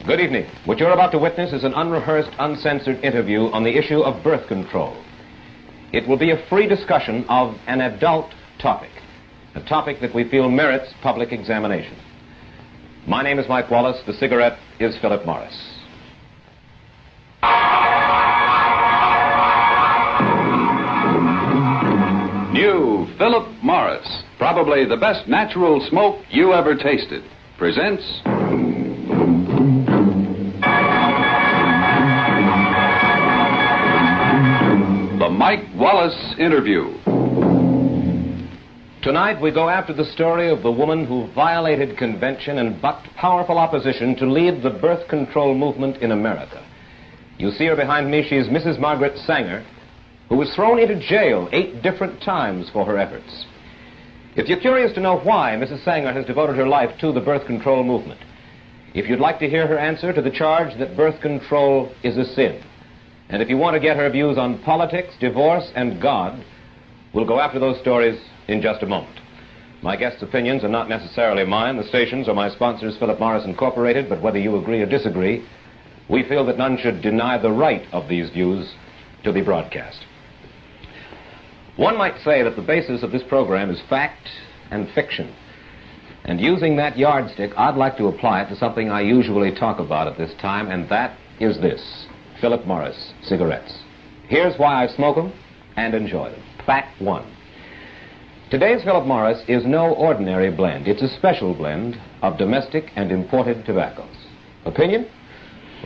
Good evening. What you're about to witness is an unrehearsed, uncensored interview on the issue of birth control. It will be a free discussion of an adult topic, a topic that we feel merits public examination. My name is Mike Wallace. The cigarette is Philip Morris. New Philip Morris, probably the best natural smoke you ever tasted, presents the Mike Wallace Interview. Tonight we go after the story of the woman who violated convention and bucked powerful opposition to lead the birth control movement in America. You see her behind me. She's Mrs. Margaret Sanger, who was thrown into jail 8 different times for her efforts. If you're curious to know why Mrs. Sanger has devoted her life to the birth control movement, if you'd like to hear her answer to the charge that birth control is a sin, and if you want to get her views on politics, divorce, and God, we'll go after those stories in just a moment. My guests' opinions are not necessarily mine. The stations are my sponsors, Philip Morris Incorporated, but whether you agree or disagree, we feel that none should deny the right of these views to be broadcast. One might say that the basis of this program is fact and fiction. And using that yardstick, I'd like to apply it to something I usually talk about at this time, and that is this: Philip Morris cigarettes. Here's why I smoke them and enjoy them. Fact 1. Today's Philip Morris is no ordinary blend. It's a special blend of domestic and imported tobaccos. Opinion?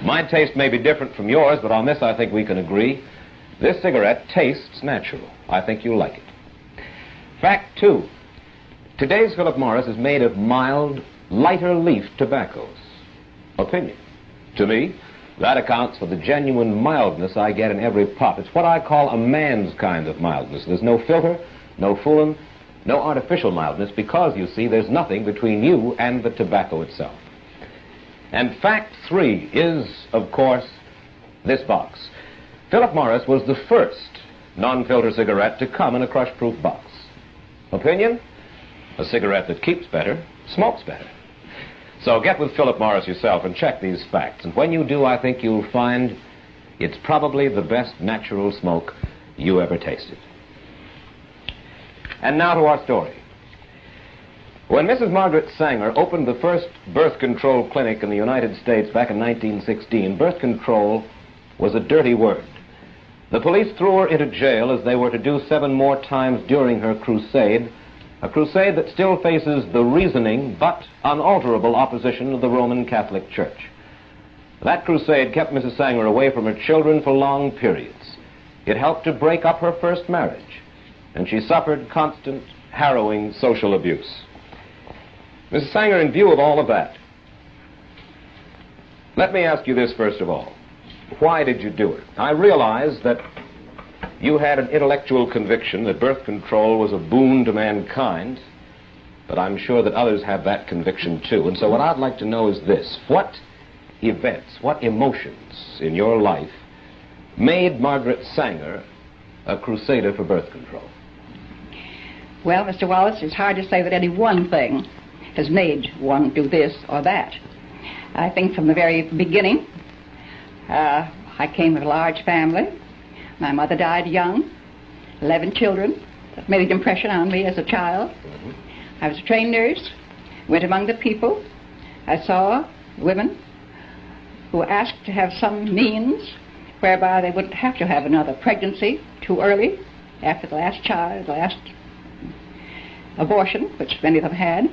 My taste may be different from yours, but on this I think we can agree. This cigarette tastes natural. I think you'll like it. Fact 2. Today's Philip Morris is made of mild, lighter leaf tobaccos. Opinion? To me, that accounts for the genuine mildness I get in every puff. It's what I call a man's kind of mildness. There's no filter, no fooling, no artificial mildness, because, you see, there's nothing between you and the tobacco itself. And fact 3 is, of course, this box. Philip Morris was the first non-filter cigarette to come in a crush-proof box. Opinion? A cigarette that keeps better, smokes better. So get with Philip Morris yourself and check these facts. And when you do, I think you'll find it's probably the best natural smoke you ever tasted. And now to our story. When Mrs. Margaret Sanger opened the first birth control clinic in the United States back in 1916, birth control was a dirty word. The police threw her into jail, as they were to do 7 more times during her crusade, a crusade that still faces the reasoning but unalterable opposition of the Roman Catholic Church. That crusade kept Mrs. Sanger away from her children for long periods. It helped to break up her first marriage, and she suffered constant, harrowing social abuse. Mrs. Sanger, in view of all of that, let me ask you this first of all. Why did you do it? I realize that you had an intellectual conviction that birth control was a boon to mankind, but I'm sure that others have that conviction too. And so what I'd like to know is this: what events, what emotions in your life made Margaret Sanger a crusader for birth control? Well, Mr. Wallace, it's hard to say that any one thing has made one do this or that. I think from the very beginning, I came of a large family. My mother died young, 11 children. That made an impression on me as a child. I was a trained nurse, went among the people. I saw women who asked to have some means whereby they wouldn't have to have another pregnancy too early after the last child, the last abortion, which many of them had.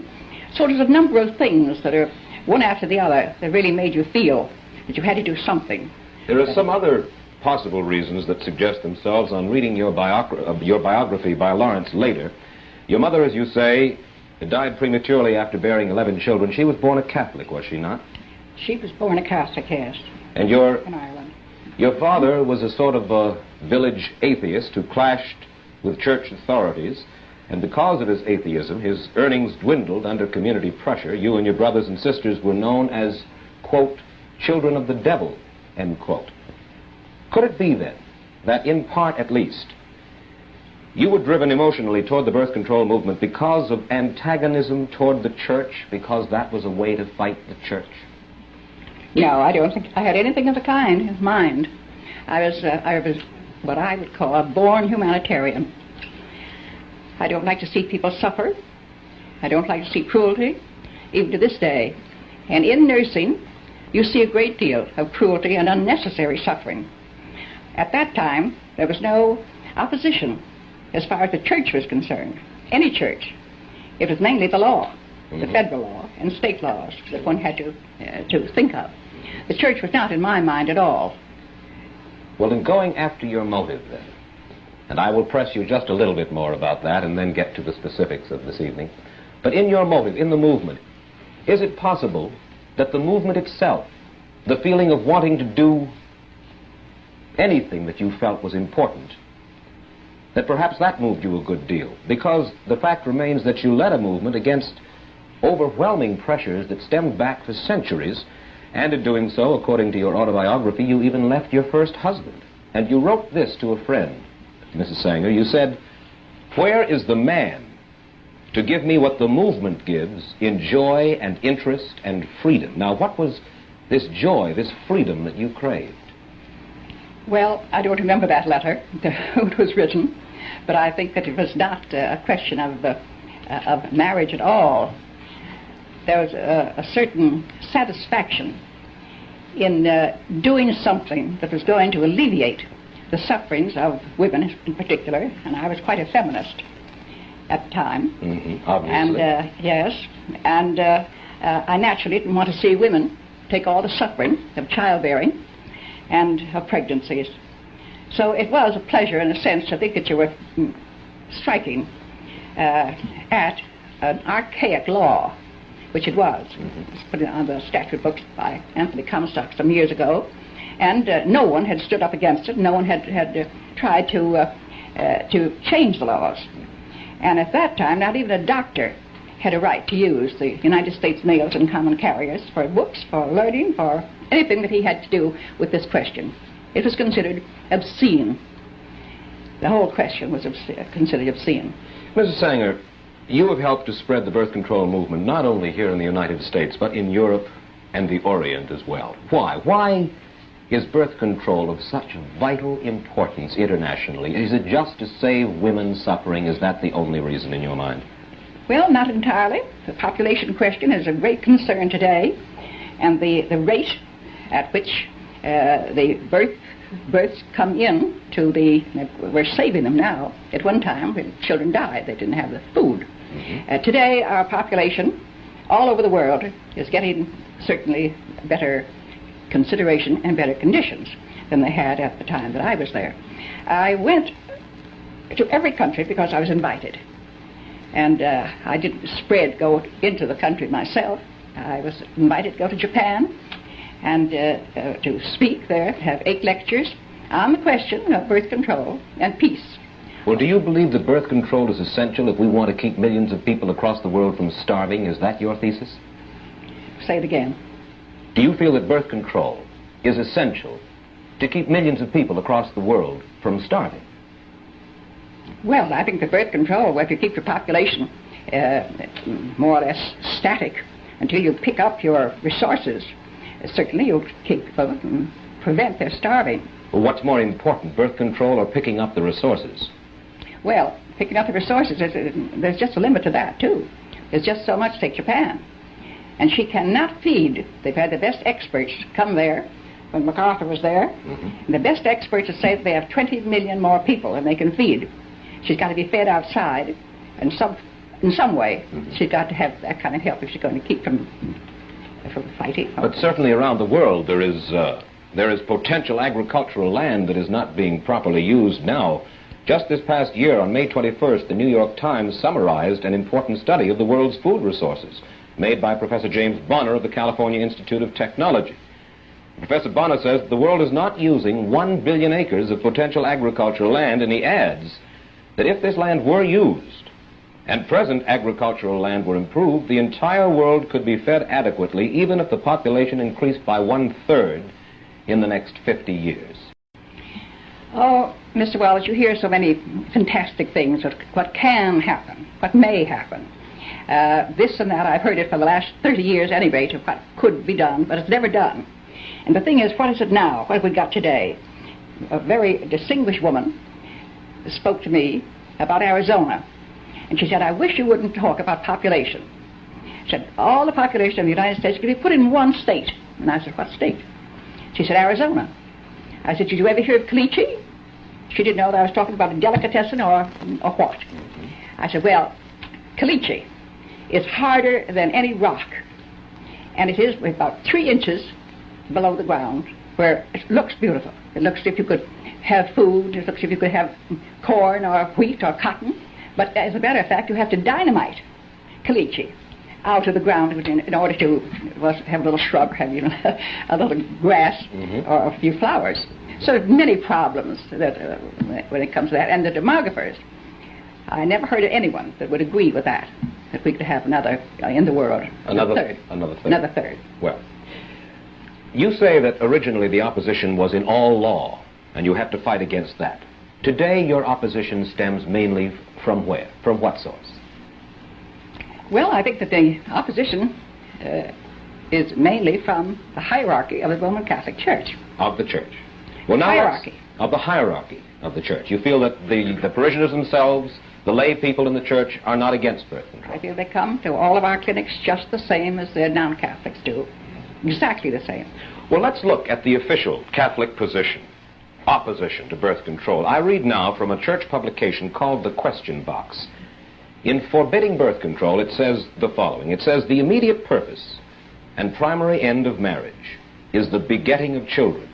So there's a number of things that are one after the other that really made you feel that you had to do something. There are some other possible reasons that suggest themselves on reading your biography by Lawrence later. Your mother, as you say, died prematurely after bearing 11 children. She was born a Catholic, was she not? She was born a Catholic, yes. And in Ireland. Your father was a sort of a village atheist who clashed with church authorities, and because of his atheism, his earnings dwindled under community pressure. You and your brothers and sisters were known as, quote, children of the devil, end quote. Could it be, then, that in part at least, you were driven emotionally toward the birth control movement because of antagonism toward the church, because that was a way to fight the church? No, I don't think I had anything of the kind in mind. I was what I would call a born humanitarian. I don't like to see people suffer. I don't like to see cruelty, even to this day. And in nursing, you see a great deal of cruelty and unnecessary suffering. At that time, there was no opposition as far as the church was concerned, any church. It was mainly the law, the federal law and state laws that one had to think of. The church was not in my mind at all. Well, in going after your motive, then, and I will press you just a little bit more about that and then get to the specifics of this evening, but in your motive, in the movement, is it possible that the movement itself, the feeling of wanting to do anything that you felt was important, that perhaps that moved you a good deal? Because the fact remains that you led a movement against overwhelming pressures that stemmed back for centuries, and in doing so, according to your autobiography, you even left your first husband. And you wrote this to a friend, Mrs. Sanger. You said, "Where is the man to give me what the movement gives in joy and interest and freedom?" Now, what was this joy, this freedom that you craved? Well, I don't remember that letter, who it was written, but I think that it was not a question of marriage at all. There was a certain satisfaction in doing something that was going to alleviate the sufferings of women in particular, and I was quite a feminist at the time. Obviously. And yes, and I naturally didn't want to see women take all the suffering of childbearing and of pregnancies. So it was a pleasure, in a sense, to think that you were striking at an archaic law, which it was. It was put on the statute books by Anthony Comstock some years ago, and no one had stood up against it. No one had tried to change the laws. And at that time, not even a doctor had a right to use the United States mails and common carriers for books, for learning, for anything that he had to do with this question. It was considered obscene. The whole question was considered obscene. Mrs. Sanger, you have helped to spread the birth control movement not only here in the United States, but in Europe and the Orient as well. Why? Why is birth control of such vital importance internationally? Is it just to save women suffering? Is that the only reason in your mind? Well, not entirely. The population question is a great concern today, and the rate at which the births come in to we're saving them now. At one time, when children died, they didn't have the food. Today, our population all over the world is getting certainly better consideration and better conditions than they had at the time that I was there. I went to every country because I was invited. And I didn't go into the country myself. I was invited to go to Japan and to speak there, have 8 lectures on the question of birth control and peace. Well, do you believe that birth control is essential if we want to keep millions of people across the world from starving? Is that your thesis? Say it again. Do you feel that birth control is essential to keep millions of people across the world from starving? Well, I think that birth control, if you keep your population more or less static until you pick up your resources, certainly you'll prevent their starving. Well, what's more important, birth control or picking up the resources? Well, picking up the resources, there's just a limit to that, too. There's just so much. Take Japan. And she cannot feed. They've had the best experts come there when MacArthur was there. And the best experts have said they have 20 million more people than they can feed. She's got to be fed outside, and in some way, she's got to have that kind of help if she's going to keep from fighting. But certainly around the world there is potential agricultural land that is not being properly used now. Just this past year, on May 21st, the New York Times summarized an important study of the world's food resources made by Professor James Bonner of the California Institute of Technology. Professor Bonner says the world is not using 1 billion acres of potential agricultural land, and he adds that if this land were used and present agricultural land were improved, the entire world could be fed adequately, even if the population increased by 1/3 in the next 50 years. Oh, Mr. Wallace, you hear so many fantastic things of what can happen, what may happen. This and that, I've heard it for the last 30 years, at any rate, of what could be done, but it's never done. And the thing is, what is it now? What have we got today? A very distinguished woman spoke to me about Arizona. And she said, I wish you wouldn't talk about population. She said, all the population of the United States could be put in one state. And I said, what state? She said, Arizona. I said, did you ever hear of caliche? She didn't know that I was talking about a delicatessen or what. I said, well, caliche is harder than any rock. And it is about 3 inches below the ground, where it looks beautiful. It looks as if you could have food. It looks as if you could have corn or wheat or cotton. But as a matter of fact, you have to dynamite caliche out of the ground in order to have a little shrub, have a little grass or a few flowers. So there are many problems that when it comes to that. And the demographers, I never heard of anyone that would agree with that we could have another in the world. Another third. Well, you say that originally the opposition was in all law, and you have to fight against that. Today, your opposition stems mainly from where? From what source? Well, I think that the opposition is mainly from the hierarchy of the Roman Catholic Church. Of the Church. Well, now hierarchy. Of the hierarchy of the Church. You feel that the parishioners themselves, the lay people in the Church, are not against birth control? I feel they come to all of our clinics just the same as the non-Catholics do. Exactly the same. Well, let's look at the official Catholic position, opposition to birth control. I read now from a church publication called The Question Box. In forbidding birth control, it says the following. It says, the immediate purpose and primary end of marriage is the begetting of children.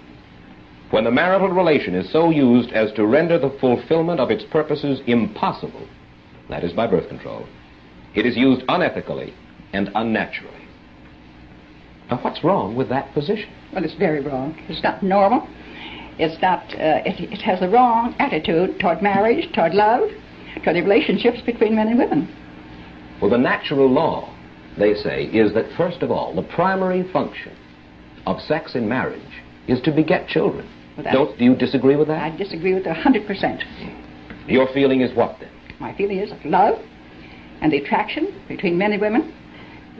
When the marital relation is so used as to render the fulfillment of its purposes impossible, that is by birth control, it is used unethically and unnaturally. Now, what's wrong with that position? Well, it's very wrong. It's not normal. It's not, it has a wrong attitude toward marriage, toward love, toward the relationships between men and women. Well, the natural law, they say, is that, first of all, the primary function of sex in marriage is to beget children. Do you disagree with that? I disagree with it 100%. Your feeling is what, then? My feeling is that love and the attraction between men and women,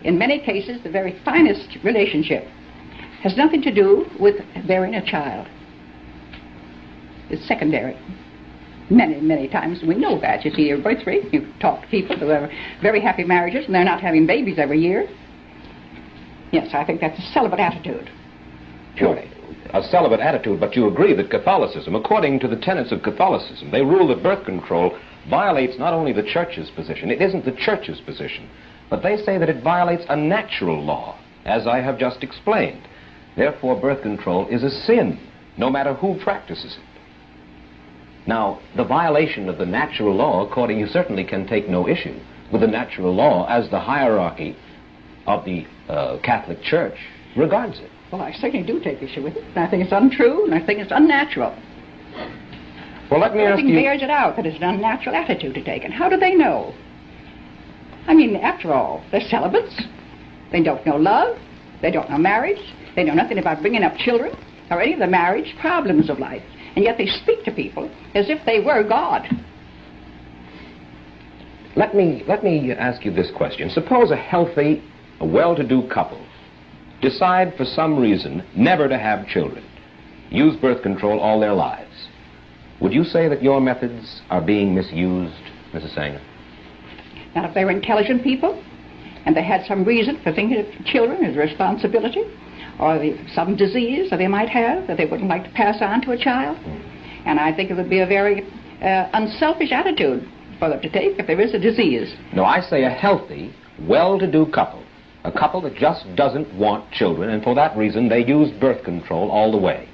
in many cases, the very finest relationship, has nothing to do with bearing a child. It's secondary. Many, many times we know that. You see your birth rate, you talk to people who have very happy marriages and they're not having babies every year. Yes, I think that's a celibate attitude. Surely. A celibate attitude, but you agree that Catholicism, according to the tenets of Catholicism, they rule that birth control violates not only the Church's position, it isn't the Church's position, but they say that it violates a natural law, as I have just explained. Therefore, birth control is a sin, no matter who practices it. Now, the violation of the natural law, according, you certainly can take no issue with the natural law as the hierarchy of the Catholic Church regards it. Well, I certainly do take issue with it. And I think it's untrue, and I think it's unnatural. Well, let me ask you... Everything bears it out that it's an unnatural attitude to take. And how do they know? I mean, after all, they're celibates. They don't know love. They don't know marriage. They know nothing about bringing up children or any of the marriage problems of life. And yet they speak to people as if they were God. Let me ask you this question. Suppose a healthy, a well-to-do couple decide for some reason never to have children, use birth control all their lives. Would you say that your methods are being misused, Mrs. Sanger? Now, if they were intelligent people and they had some reason for thinking of children as a responsibility, or some disease that they might have that they wouldn't like to pass on to a child, and I think it would be a very unselfish attitude for them to take if there is a disease. No, I say a healthy, well-to-do couple. A couple that just doesn't want children, and for that reason they use birth control all the way.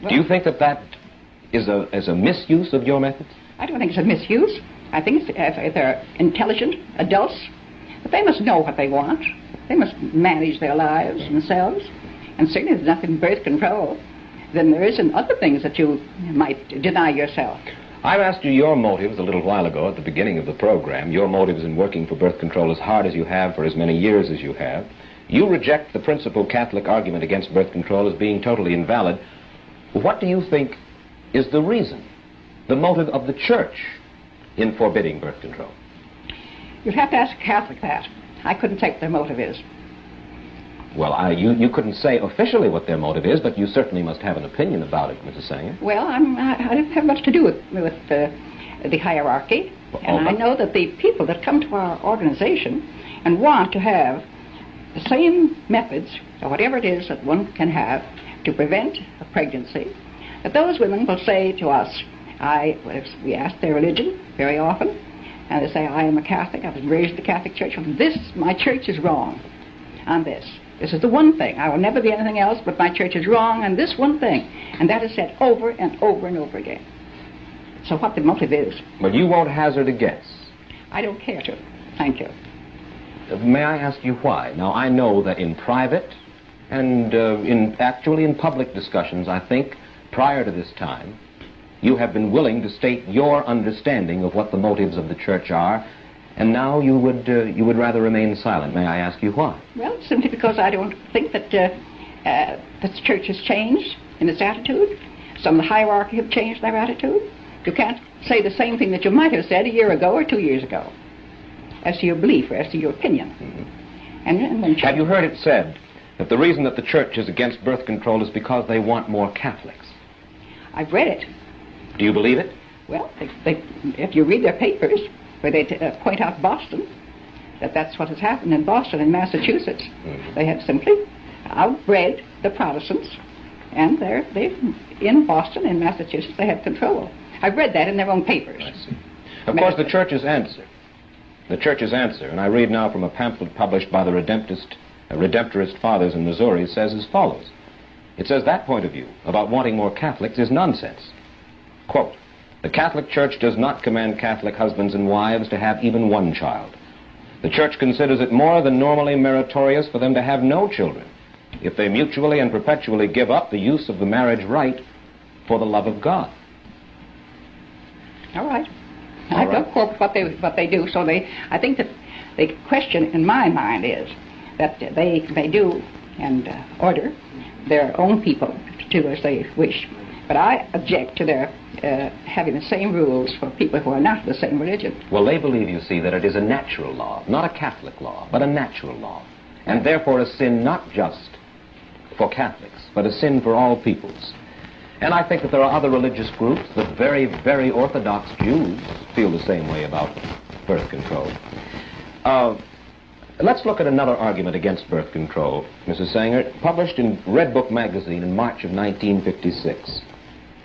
Well, do you think that that is a misuse of your methods? I don't think it's a misuse. I think if they're intelligent adults, but they must know what they want. They must manage their lives themselves. And certainly there's nothing in birth control than there is in other things that you might deny yourself. I've asked you your motives a little while ago at the beginning of the program, your motives in working for birth control as hard as you have for as many years as you have. You reject the principal Catholic argument against birth control as being totally invalid. What do you think is the reason, the motive of the Church in forbidding birth control? You'd have to ask a Catholic that. I couldn't say what their motive is. Well, you couldn't say officially what their motive is, but you certainly must have an opinion about it, Mrs. Sanger. Well, I don't have much to do with the hierarchy. And I know that the people that come to our organization and want to have the same methods, or whatever it is that one can have to prevent a pregnancy, that those women will say to us, we ask their religion very often, and they say, I am a Catholic, I was raised in the Catholic Church, my church is wrong on this. This is the one thing. I will never be anything else, but my church is wrong on this one thing. And that is said over and over and over again. So what the motive is. But you won't hazard a guess. I don't care to. Thank you. May I ask you why? Now, I know that in private and actually in public discussions, I think, prior to this time, you have been willing to state your understanding of what the motives of the church are, and now you would rather remain silent. May I ask you why? Well, simply because I don't think that the church has changed in its attitude. Some of the hierarchy have changed their attitude. You can't say the same thing that you might have said a year ago or 2 years ago as to your belief or as to your opinion. Mm-hmm. And when have you heard it said that the reason that the church is against birth control is because they want more Catholics? I've read it. Do you believe it? Well, if you read their papers, where they point out Boston, that's what has happened in Boston and Massachusetts. Mm-hmm. They have simply outbred the Protestants, and they in Boston and Massachusetts they have control. I've read that in their own papers. I see. Of course, the church's answer, and I read now from a pamphlet published by the Redemptorist Fathers in Missouri, says as follows. It says that point of view about wanting more Catholics is nonsense. Quote, the Catholic Church does not command Catholic husbands and wives to have even one child. The Church considers it more than normally meritorious for them to have no children if they mutually and perpetually give up the use of the marriage rite for the love of God. All right. I don't quote what they do, so I think that the question in my mind is that they do and order their own people to do as they wish. But I object to their having the same rules for people who are not the same religion. Well, they believe, you see, that it is a natural law, not a Catholic law, but a natural law, and therefore a sin not just for Catholics, but a sin for all peoples. And I think that there are other religious groups, the very, very Orthodox Jews feel the same way about birth control. Let's look at another argument against birth control, Mrs. Sanger, published in Red Book magazine in March of 1956.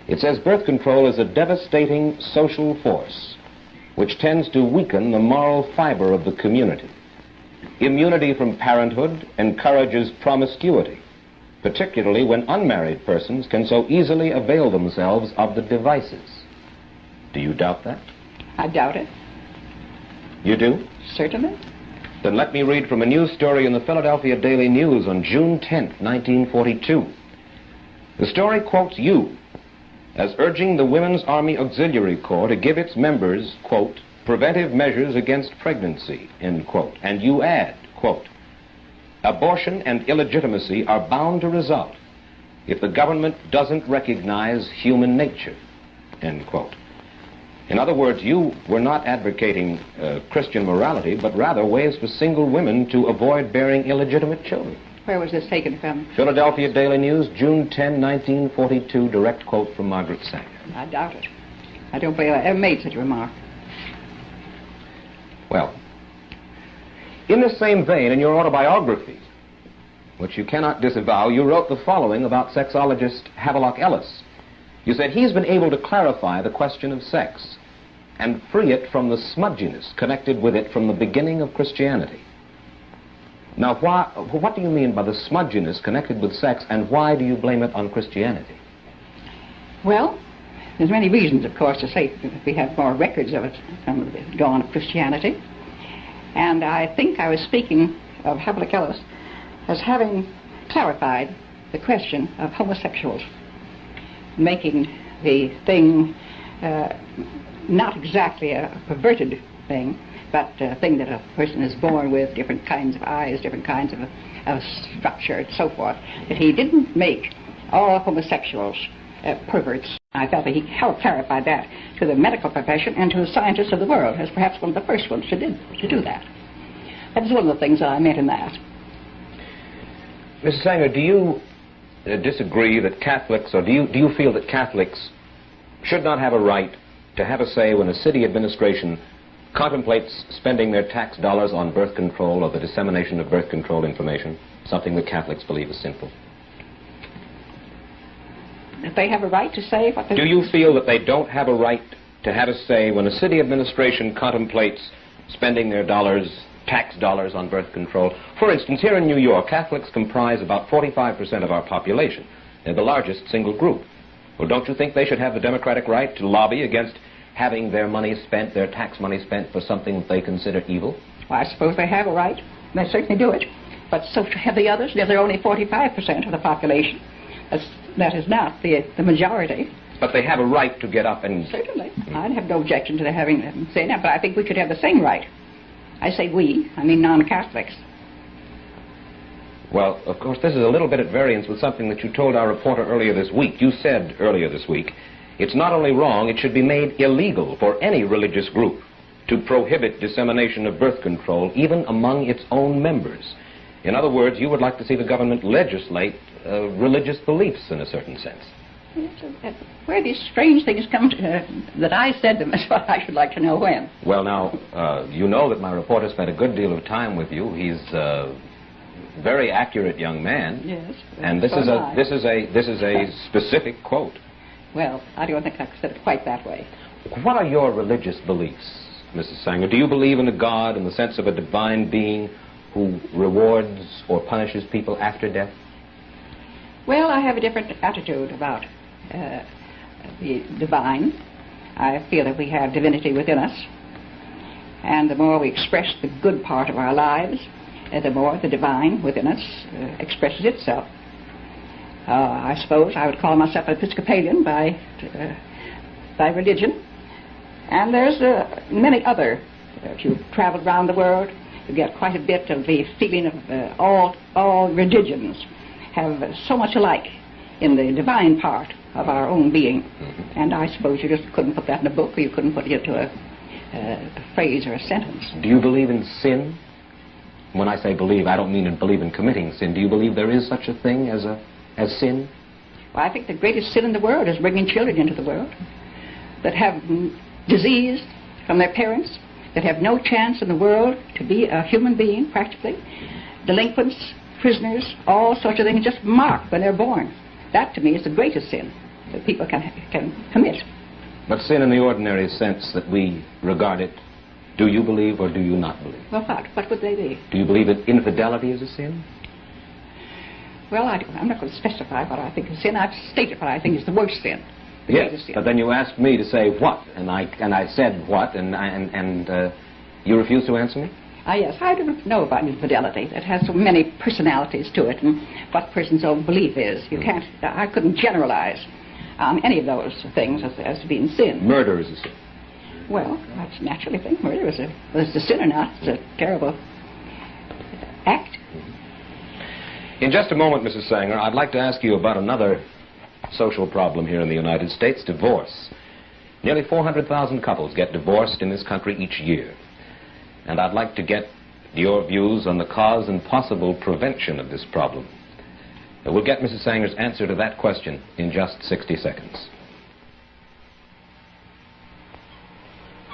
It says birth control is a devastating social force which tends to weaken the moral fiber of the community. Immunity from parenthood encourages promiscuity, particularly when unmarried persons can so easily avail themselves of the devices. Do you doubt that? I doubt it. You do? Certainly. Then let me read from a news story in the Philadelphia Daily News on June 10th, 1942. The story quotes you as urging the Women's Army Auxiliary Corps to give its members, quote, preventive measures against pregnancy, end quote. And you add, quote, abortion and illegitimacy are bound to result if the government doesn't recognize human nature, end quote. In other words, you were not advocating Christian morality, but rather ways for single women to avoid bearing illegitimate children. Where was this taken from? Philadelphia Daily News, June 10, 1942, direct quote from Margaret Sanger. I doubt it. I don't believe I ever made such a remark. Well, in the same vein, in your autobiography, which you cannot disavow, you wrote the following about sexologist Havelock Ellis. You said he's been able to clarify the question of sex and free it from the smudginess connected with it from the beginning of Christianity. Now, what do you mean by the smudginess connected with sex, and why do you blame it on Christianity? Well, there's many reasons, of course, to say that we have more records of it from the dawn of Christianity. And I think I was speaking of Havelock Ellis as having clarified the question of homosexuals, making the thing not exactly a perverted thing, but a thing that a person is born with, different kinds of eyes, different kinds of structure, and so forth, that he didn't make all homosexuals perverts. I felt that he helped clarify that to the medical profession and to the scientists of the world, as perhaps one of the first ones to do that. That was one of the things that I meant in that. Mrs. Sanger, do you disagree that Catholics, or do you feel that Catholics should not have a right to have a say when a city administration contemplates spending their tax dollars on birth control or the dissemination of birth control information, something that Catholics believe is sinful? If they have a right to say what they... Do you feel that they don't have a right to have a say when a city administration contemplates spending their dollars, tax dollars, on birth control? For instance, here in New York, Catholics comprise about 45% of our population. They're the largest single group. Well, don't you think they should have the democratic right to lobby against having their money spent, their tax money spent, for something that they consider evil? Well, I suppose they have a right. They certainly do it. But so have the others. They're only 45% of the population. That is not the majority. But they have a right to get up and... Certainly. I'd have no objection to having them say that, but I think we should have the same right. I say we, I mean non-Catholics. Well, of course, this is a little bit at variance with something that you told our reporter earlier this week. You said earlier this week, it's not only wrong, it should be made illegal for any religious group to prohibit dissemination of birth control, even among its own members. In other words, you would like to see the government legislate religious beliefs in a certain sense. Where these strange things come to, that I said them is what I should like to know when. Well, now, you know that my reporter spent a good deal of time with you. He's a very accurate young man. Yes. And this is a specific quote. Well, I don't think I said it quite that way. What are your religious beliefs, Mrs. Sanger? Do you believe in a God in the sense of a divine being who rewards or punishes people after death? Well, I have a different attitude about the divine. I feel that we have divinity within us, and the more we express the good part of our lives, the more the divine within us expresses itself. I suppose I would call myself an Episcopalian by religion, and there's many other. If you travel around the world, you get quite a bit of the feeling of all religions have so much alike in the divine part of our own being. Mm-hmm. And I suppose you just couldn't put that in a book, or you couldn't put it into a phrase or a sentence. Do you believe in sin? When I say believe, I don't mean believe in committing sin. Do you believe there is such a thing as sin? Well, I think the greatest sin in the world is bringing children into the world that have disease from their parents, that have no chance in the world to be a human being, practically. Delinquents, prisoners, all sorts of things just marked when they're born. That, to me, is the greatest sin that people can commit. But sin in the ordinary sense that we regard it, do you believe or do you not believe? Well, what would they be? Do you believe that infidelity is a sin? Well, I'm not going to specify what I think is sin. I've stated what I think is the worst sin. Yes, but then you asked me to say what, and I said what, and you refused to answer me? Yes, I don't know about infidelity. It has so many personalities to it, and what a person's own belief is. I couldn't generalize any of those things as being sin. Murder is a sin. Well, that's naturally a thing. Murder is a sin or not. It's a terrible act. In just a moment, Mrs. Sanger, I'd like to ask you about another social problem here in the United States, divorce. Nearly 400,000 couples get divorced in this country each year. And I'd like to get your views on the cause and possible prevention of this problem. We'll get Mrs. Sanger's answer to that question in just 60 seconds.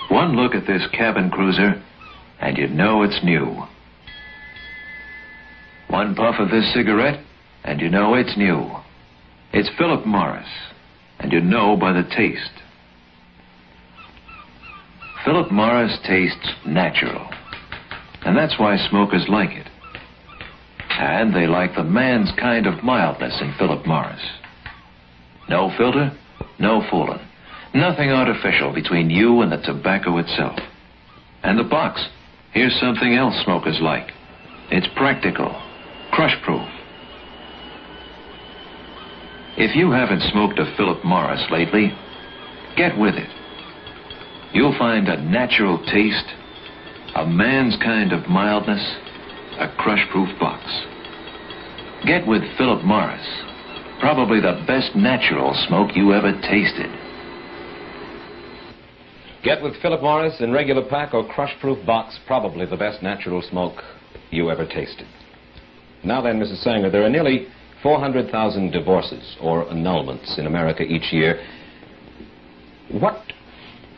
One look at this cabin cruiser, and you know it's new. One puff of this cigarette, and you know it's new. It's Philip Morris, and you know by the taste. Philip Morris tastes natural, and that's why smokers like it. And they like the man's kind of mildness in Philip Morris. No filter, no fooling. Nothing artificial between you and the tobacco itself. And the box, here's something else smokers like. It's practical, crush-proof. If you haven't smoked a Philip Morris lately, get with it. You'll find a natural taste, a man's kind of mildness, a crush-proof box. Get with Philip Morris, probably the best natural smoke you ever tasted. Get with Philip Morris in regular pack or crush-proof box, probably the best natural smoke you ever tasted. Now then, Mrs. Sanger, there are nearly 400,000 divorces or annulments in America each year. What,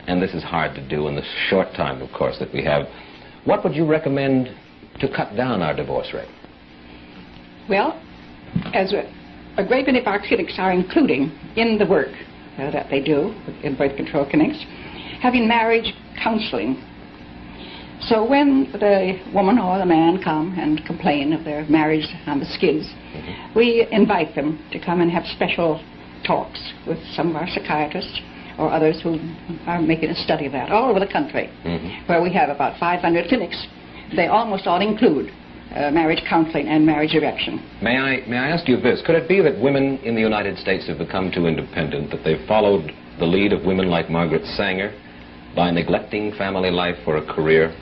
and this is hard to do in the short time, of course, that we have, what would you recommend to cut down our divorce rate? Well, as a great many of our clinics are including in the work that they do in birth control clinics, having marriage counseling. So when the woman or the man come and complain of their marriage on the skids, we invite them to come and have special talks with some of our psychiatrists or others who are making a study of that all over the country, where we have about 500 clinics. They almost all include marriage counseling and marriage erection. May I ask you this? Could it be that women in the United States have become too independent, that they've followed the lead of women like Margaret Sanger by neglecting family life for a career?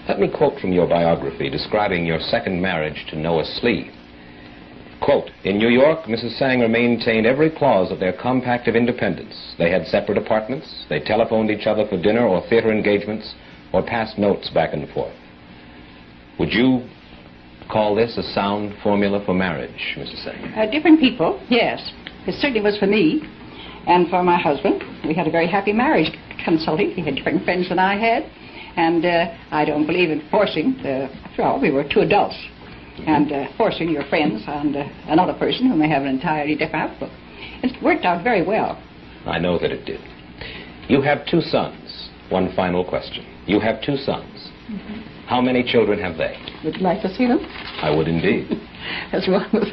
Let me quote from your biography describing your second marriage to Noah Slee. Quote, "In New York, Mrs. Sanger maintained every clause of their compact of independence. They had separate apartments. They telephoned each other for dinner or theater engagements or passed notes back and forth." Would you call this a sound formula for marriage, Mrs. Sanger? Different people, yes. It certainly was for me and for my husband. We had a very happy marriage consulting. He had different friends than I had. And I don't believe in forcing, after all, we were two adults, and forcing your friends on another person who may have an entirely different outlook. It worked out very well. I know that it did. You have two sons. One final question. You have two sons. How many children have they? Would you like to see them? I would indeed. As well as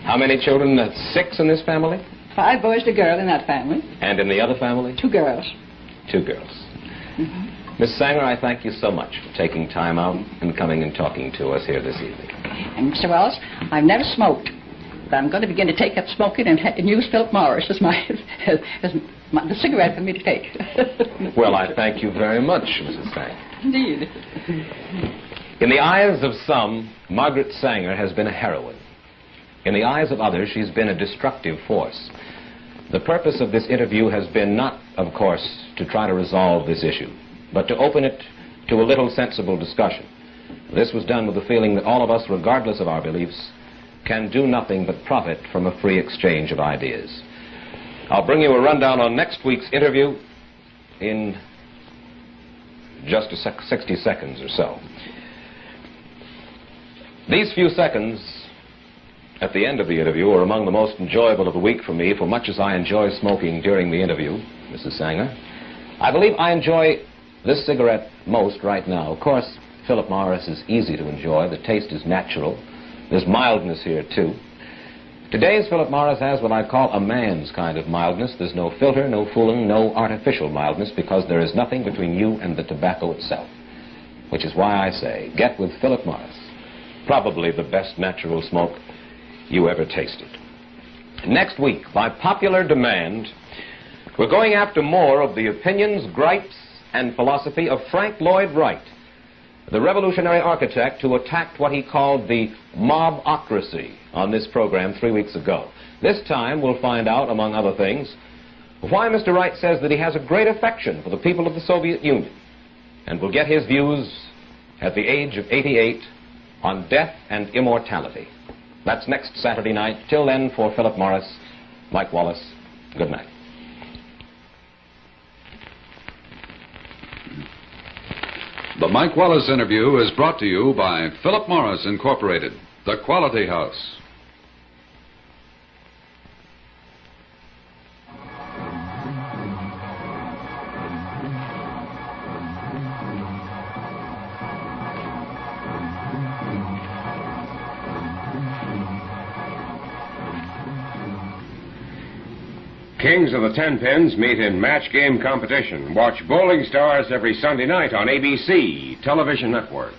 How many children? 6 in this family? 5 boys and a girl in that family. And in the other family? 2 girls. 2 girls. Miss Sanger, I thank you so much for taking time out and coming and talking to us here this evening. And Mr. Wallace, I've never smoked, but I'm going to begin to take up smoking and use Philip Morris as the cigarette for me to take. Well, I thank you very much, Mrs. Sanger. Indeed. In the eyes of some, Margaret Sanger has been a heroine. In the eyes of others, she's been a destructive force. The purpose of this interview has been not, of course, to try to resolve this issue, but to open it to a little sensible discussion. This was done with the feeling that all of us, regardless of our beliefs, can do nothing but profit from a free exchange of ideas. I'll bring you a rundown on next week's interview in just 60 seconds or so. These few seconds at the end of the interview are among the most enjoyable of the week for me, for much as I enjoy smoking during the interview, Mrs. Sanger. I believe I enjoy this cigarette most right now. Of course, Philip Morris is easy to enjoy. The taste is natural. There's mildness here, too. Today's Philip Morris has what I call a man's kind of mildness. There's no filter, no fooling, no artificial mildness, because there is nothing between you and the tobacco itself. Which is why I say, get with Philip Morris. Probably the best natural smoke you ever tasted. Next week, by popular demand, we're going after more of the opinions, gripes, and philosophy of Frank Lloyd Wright, the revolutionary architect who attacked what he called the mobocracy on this program 3 weeks ago. This time, we'll find out, among other things, why Mr. Wright says that he has a great affection for the people of the Soviet Union, and we'll get his views at the age of 88 on death and immortality. That's next Saturday night. Till then, for Philip Morris, Mike Wallace, good night. The Mike Wallace interview is brought to you by Philip Morris Incorporated, the Quality House. Kings of the Tenpins meet in match game competition. Watch Bowling Stars every Sunday night on ABC Television Network.